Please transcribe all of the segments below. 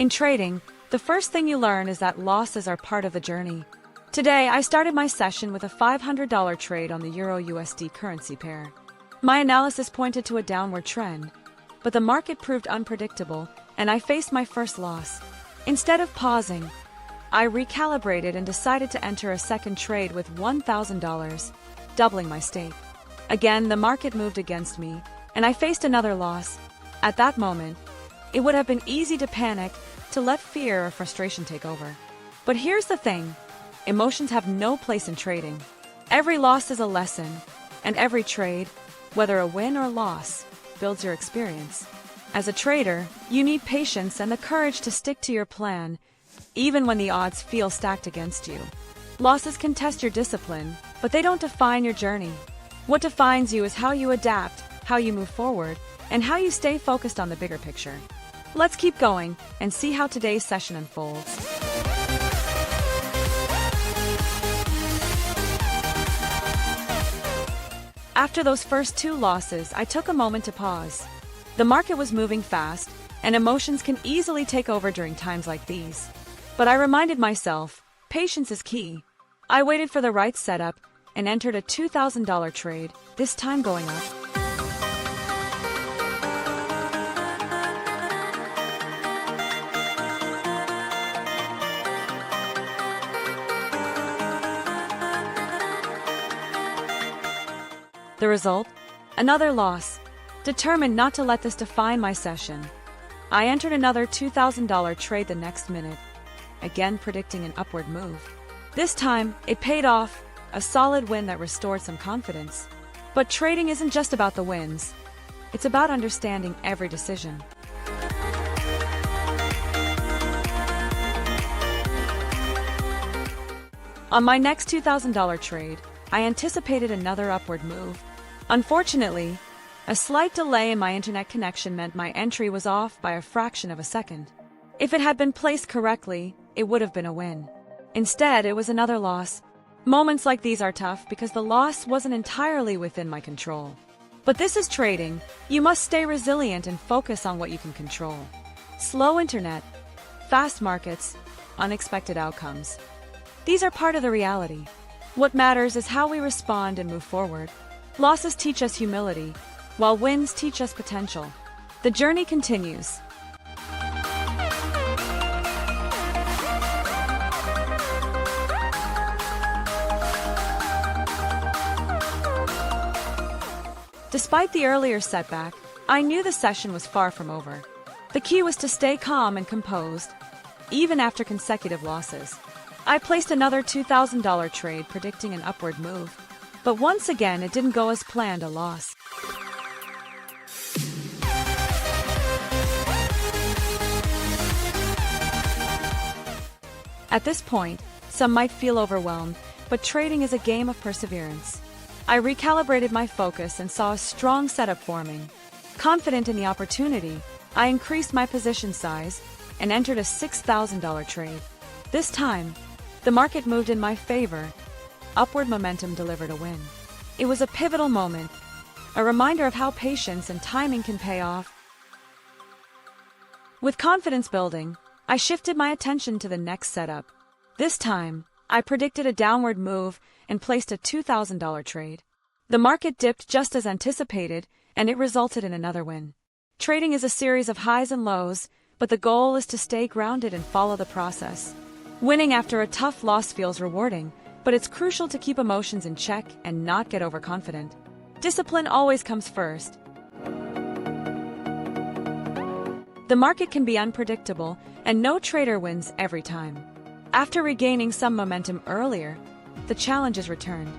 In trading, the first thing you learn is that losses are part of the journey. Today, I started my session with a $500 trade on the EURUSD currency pair. My analysis pointed to a downward trend, but the market proved unpredictable, and I faced my first loss. Instead of pausing, I recalibrated and decided to enter a second trade with $1,000, doubling my stake. Again, the market moved against me, and I faced another loss. At that moment, it would have been easy to panic, to let fear or frustration take over. But here's the thing, emotions have no place in trading. Every loss is a lesson, and every trade, whether a win or loss, builds your experience. As a trader, you need patience and the courage to stick to your plan, even when the odds feel stacked against you. Losses can test your discipline, but they don't define your journey. What defines you is how you adapt, how you move forward, and how you stay focused on the bigger picture. Let's keep going and see how today's session unfolds. After those first two losses, I took a moment to pause. The market was moving fast, and emotions can easily take over during times like these. But I reminded myself, patience is key. I waited for the right setup and entered a $2,000 trade, this time going up. The result? Another loss. Determined not to let this define my session, I entered another $2,000 trade the next minute, again predicting an upward move. This time, it paid off, a solid win that restored some confidence. But trading isn't just about the wins. It's about understanding every decision. On my next $2,000 trade, I anticipated another upward move. Unfortunately, a slight delay in my internet connection meant my entry was off by a fraction of a second. If it had been placed correctly, it would have been a win. Instead, it was another loss. Moments like these are tough because the loss wasn't entirely within my control. But this is trading. You must stay resilient and focus on what you can control. Slow internet, fast markets, unexpected outcomes. These are part of the reality. What matters is how we respond and move forward. Losses teach us humility, while wins teach us potential. The journey continues. Despite the earlier setback, I knew the session was far from over. The key was to stay calm and composed, even after consecutive losses. I placed another $2,000 trade predicting an upward move, but once again it didn't go as planned, a loss. At this point, some might feel overwhelmed, but trading is a game of perseverance. I recalibrated my focus and saw a strong setup forming. Confident in the opportunity, I increased my position size and entered a $6,000 trade. This time, the market moved in my favor. Upward momentum delivered a win. It was a pivotal moment, a reminder of how patience and timing can pay off. With confidence building, I shifted my attention to the next setup. This time, I predicted a downward move and placed a $2,000 trade. The market dipped just as anticipated, and it resulted in another win. Trading is a series of highs and lows, but the goal is to stay grounded and follow the process. Winning after a tough loss feels rewarding, but it's crucial to keep emotions in check and not get overconfident. Discipline always comes first. The market can be unpredictable, and no trader wins every time. After regaining some momentum earlier, the challenges returned.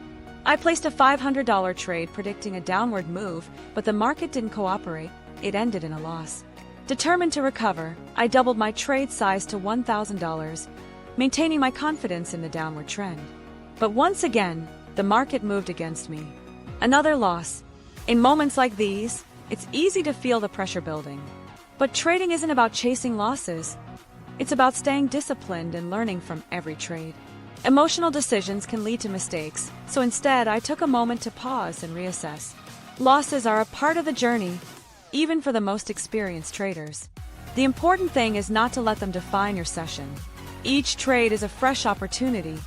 I placed a $500 trade predicting a downward move, but the market didn't cooperate. It ended in a loss. Determined to recover, I doubled my trade size to $1,000, maintaining my confidence in the downward trend. But once again, the market moved against me. Another loss. In moments like these, it's easy to feel the pressure building. But trading isn't about chasing losses. It's about staying disciplined and learning from every trade. Emotional decisions can lead to mistakes, so instead I took a moment to pause and reassess. Losses are a part of the journey, even for the most experienced traders. The important thing is not to let them define your session. Each trade is a fresh opportunity,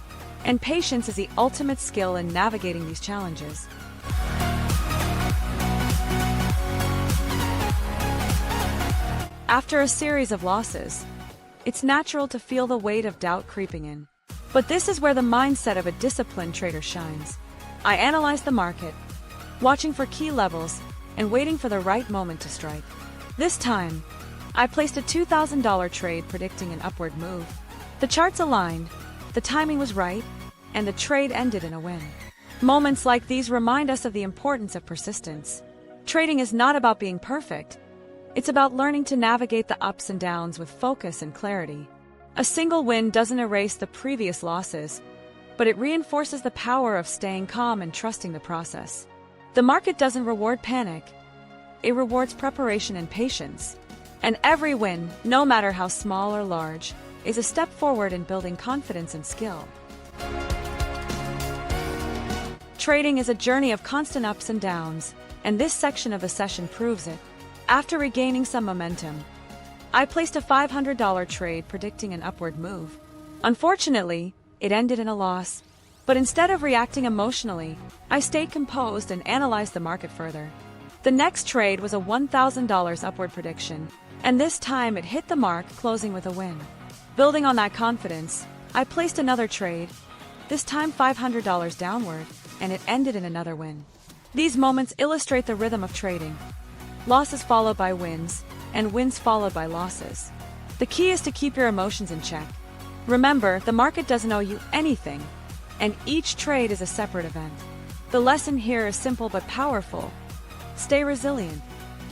and patience is the ultimate skill in navigating these challenges. After a series of losses, it's natural to feel the weight of doubt creeping in. But this is where the mindset of a disciplined trader shines. I analyze the market, watching for key levels and waiting for the right moment to strike. This time, I placed a $2,000 trade predicting an upward move. The charts aligned, the timing was right, and the trade ended in a win. Moments like these remind us of the importance of persistence. Trading is not about being perfect. It's about learning to navigate the ups and downs with focus and clarity. A single win doesn't erase the previous losses, but it reinforces the power of staying calm and trusting the process. The market doesn't reward panic. It rewards preparation and patience. And every win, no matter how small or large, is a step forward in building confidence and skill. Trading is a journey of constant ups and downs, and this section of the session proves it. After regaining some momentum, I placed a $500 trade predicting an upward move. Unfortunately, it ended in a loss, but instead of reacting emotionally, I stayed composed and analyzed the market further. The next trade was a $1,000 upward prediction, and this time it hit the mark, closing with a win. Building on that confidence, I placed another trade, this time $500 downward, and it ended in another win. These moments illustrate the rhythm of trading. Losses followed by wins, and wins followed by losses. The key is to keep your emotions in check. Remember, the market doesn't owe you anything, and each trade is a separate event. The lesson here is simple but powerful. Stay resilient.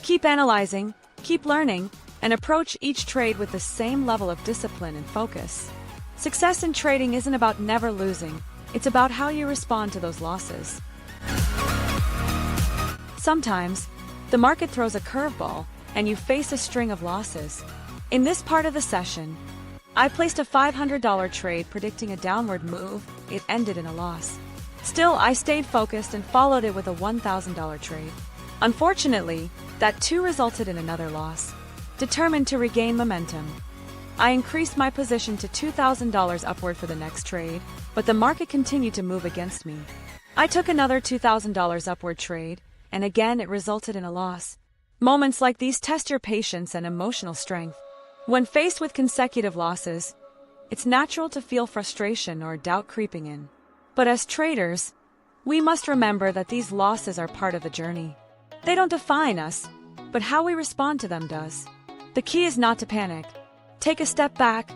Keep analyzing, keep learning, and approach each trade with the same level of discipline and focus. Success in trading isn't about never losing, it's about how you respond to those losses. Sometimes, the market throws a curveball, and you face a string of losses. In this part of the session, I placed a $500 trade predicting a downward move. It ended in a loss. Still, I stayed focused and followed it with a $1,000 trade. Unfortunately, that too resulted in another loss. Determined to regain momentum, I increased my position to $2,000 upward for the next trade, but the market continued to move against me. I took another $2,000 upward trade, and again it resulted in a loss. Moments like these test your patience and emotional strength. When faced with consecutive losses, it's natural to feel frustration or doubt creeping in. But as traders, we must remember that these losses are part of the journey. They don't define us, but how we respond to them does. The key is not to panic. Take a step back,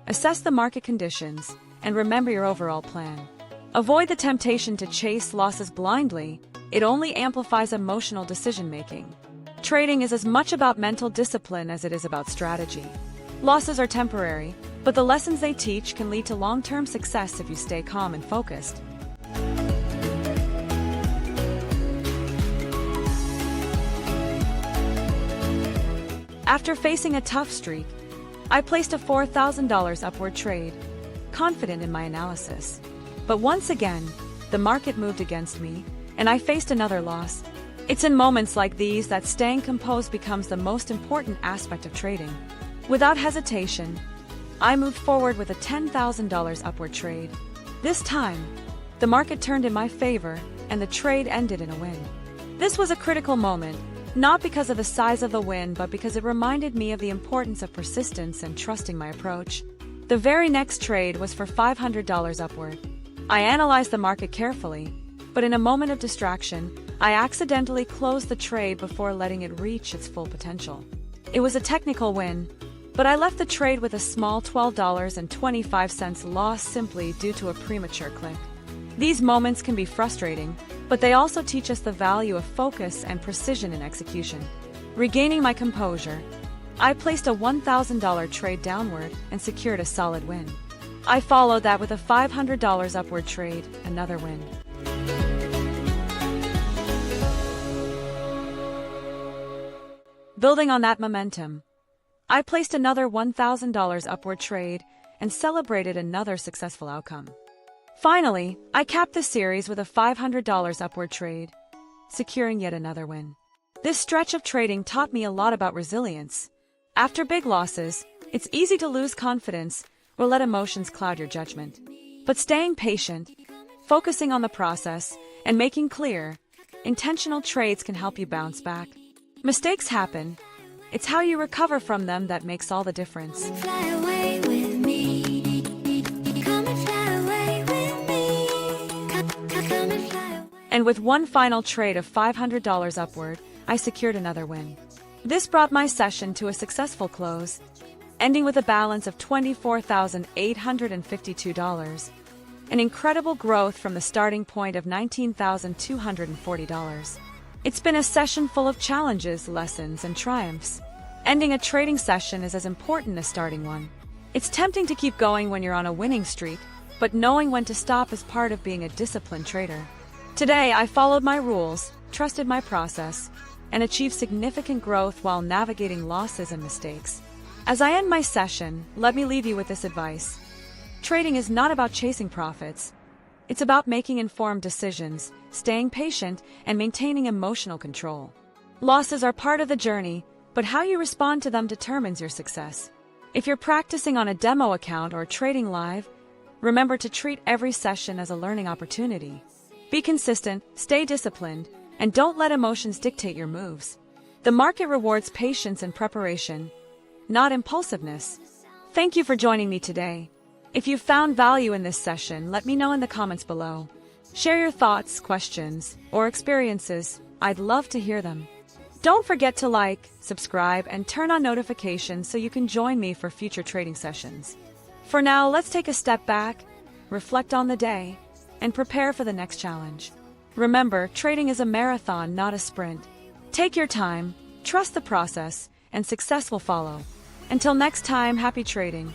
assess the market conditions, and remember your overall plan. Avoid the temptation to chase losses blindly. It only amplifies emotional decision-making. Trading is as much about mental discipline as it is about strategy. Losses are temporary, but the lessons they teach can lead to long-term success if you stay calm and focused. After facing a tough streak, I placed a $4,000 upward trade, confident in my analysis. But once again, the market moved against me, and I faced another loss. It's in moments like these that staying composed becomes the most important aspect of trading. Without hesitation, I moved forward with a $10,000 upward trade. This time, the market turned in my favor, and the trade ended in a win. This was a critical moment, not because of the size of the win, but because it reminded me of the importance of persistence and trusting my approach. The very next trade was for $500 upward. I analyzed the market carefully, but in a moment of distraction, I accidentally closed the trade before letting it reach its full potential. It was a technical win, but I left the trade with a small $12.25 loss simply due to a premature click. These moments can be frustrating, but they also teach us the value of focus and precision in execution. Regaining my composure, I placed a $1,000 trade downward and secured a solid win. I followed that with a $500 upward trade, another win. Building on that momentum, I placed another $1,000 upward trade and celebrated another successful outcome. Finally, I capped the series with a $500 upward trade, securing yet another win. This stretch of trading taught me a lot about resilience. After big losses, it's easy to lose confidence or let emotions cloud your judgment. But staying patient, focusing on the process, and making clear, intentional trades can help you bounce back. Mistakes happen. It's how you recover from them that makes all the difference. Fly away with me. Come and fly away with me. Come and fly away. And with one final trade of $500 upward, I secured another win. This brought my session to a successful close, ending with a balance of $24,852, an incredible growth from the starting point of $19,240. It's been a session full of challenges, lessons, and triumphs. Ending a trading session is as important as starting one. It's tempting to keep going when you're on a winning streak, but knowing when to stop is part of being a disciplined trader. Today, I followed my rules, trusted my process, and achieved significant growth while navigating losses and mistakes. As I end my session, let me leave you with this advice. Trading is not about chasing profits. It's about making informed decisions, staying patient, and maintaining emotional control. Losses are part of the journey, but how you respond to them determines your success. If you're practicing on a demo account or trading live, remember to treat every session as a learning opportunity. Be consistent, stay disciplined, and don't let emotions dictate your moves. The market rewards patience and preparation, not impulsiveness. Thank you for joining me today. If you found value in this session, let me know in the comments below. Share your thoughts, questions, or experiences. I'd love to hear them. Don't forget to like, subscribe, and turn on notifications so you can join me for future trading sessions. For now, let's take a step back, reflect on the day, and prepare for the next challenge. Remember, trading is a marathon, not a sprint. Take your time, trust the process, and success will follow. Until next time, happy trading.